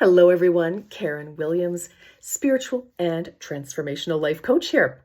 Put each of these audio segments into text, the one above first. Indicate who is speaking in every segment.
Speaker 1: Hello, everyone. Karen Williams, spiritual and transformational life coach here.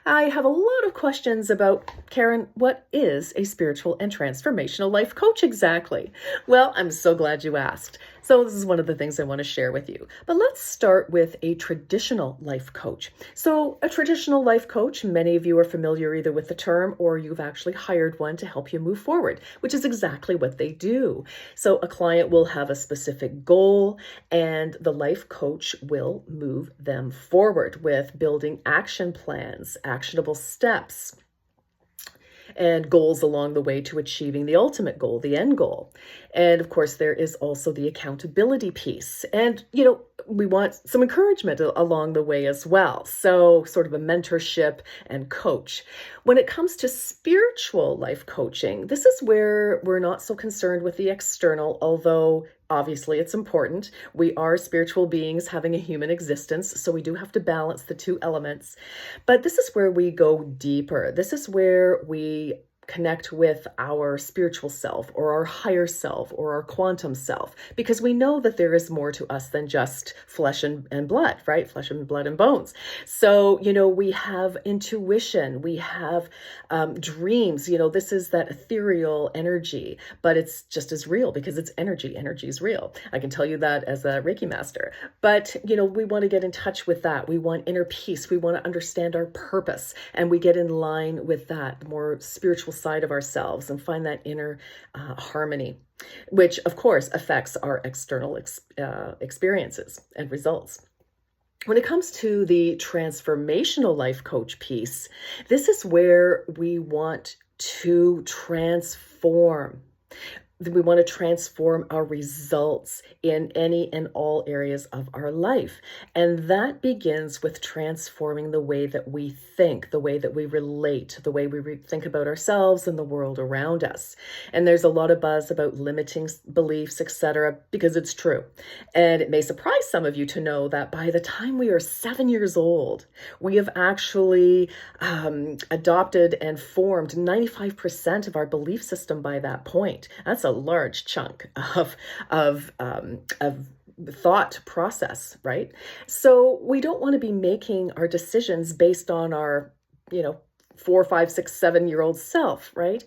Speaker 1: I have a lot of questions about, Karen, what is a spiritual and transformational life coach exactly? Well, I'm so glad you asked. So this is one of the things I want to share with you. But let's start with a traditional life coach. So a traditional life coach, many of you are familiar either with the term or you've actually hired one to help you move forward, which is exactly what they do. So a client will have a specific goal and the life coach will move them forward with building action plans, actionable steps, and goals along the way to achieving the ultimate goal, the end goal. And of course, there is also the accountability piece. And, we want some encouragement along the way as well. So sort of a mentorship and coach. When it comes to spiritual life coaching, this is where we're not so concerned with the external, although obviously it's important. We are spiritual beings having a human existence, so we do have to balance the two elements. But this is where we go deeper. This is where we connect with our spiritual self or our higher self or our quantum self, because we know that there is more to us than just flesh and blood, right? Flesh and blood and bones. So, we have intuition, we have dreams, this is that ethereal energy, but it's just as real because it's energy. Energy is real. I can tell you that as a Reiki master. But, we want to get in touch with that. We want inner peace. We want to understand our purpose, and we get in line with that more spiritual side of ourselves and find that inner harmony, which of course affects our external experiences and results. When it comes to the transformational life coach piece, this is where we want to transform. We want to transform our results in any and all areas of our life. And that begins with transforming the way that we think, the way that we relate, the way we think about ourselves and the world around us. And there's a lot of buzz about limiting beliefs, etc., because it's true. And it may surprise some of you to know that by the time we are 7 years old, we have actually adopted and formed 95% of our belief system by that point. That's a large chunk of thought process, right? So we don't want to be making our decisions based on our, 4, 5, 6, 7-year-old self, right?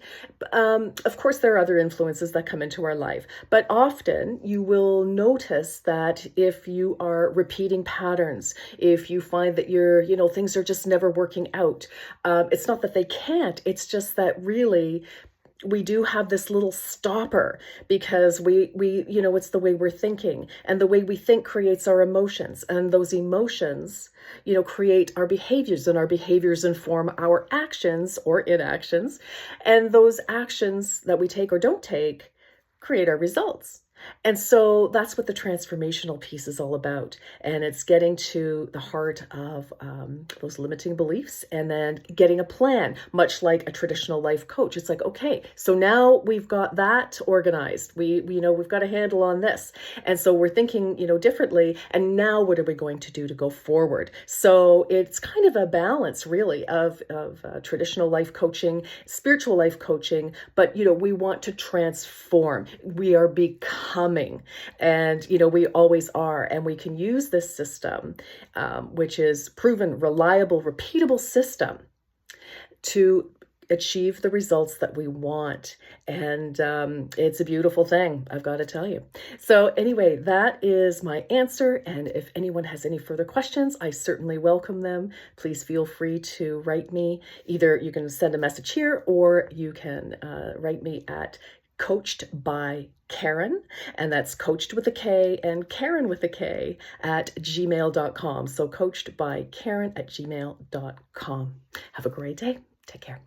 Speaker 1: Of course, there are other influences that come into our life, but often you will notice that if you are repeating patterns, if you find that things are just never working out, it's not that they can't, it's just that really we do have this little stopper because we it's the way we're thinking, and the way we think creates our emotions, and those emotions create our behaviors, and our behaviors inform our actions or inactions, and those actions that we take or don't take create our results. And so that's what the transformational piece is all about. And it's getting to the heart of those limiting beliefs and then getting a plan, much like a traditional life coach. It's like, okay, so now we've got that organized. We've got a handle on this. And so we're thinking, differently. And now what are we going to do to go forward? So it's kind of a balance really of traditional life coaching, spiritual life coaching, but, we want to transform. We are becoming, and we always are, and we can use this system, which is proven, reliable, repeatable system to achieve the results that we want. And it's a beautiful thing, I've got to tell you. So anyway, that is my answer. And if anyone has any further questions, I certainly welcome them. Please feel free to write me. Either you can send a message here, or you can write me at Coached by Karen, and that's coached with a K and Karen with a K at gmail.com. So coached by Karen at gmail.com. Have a great day. Take care.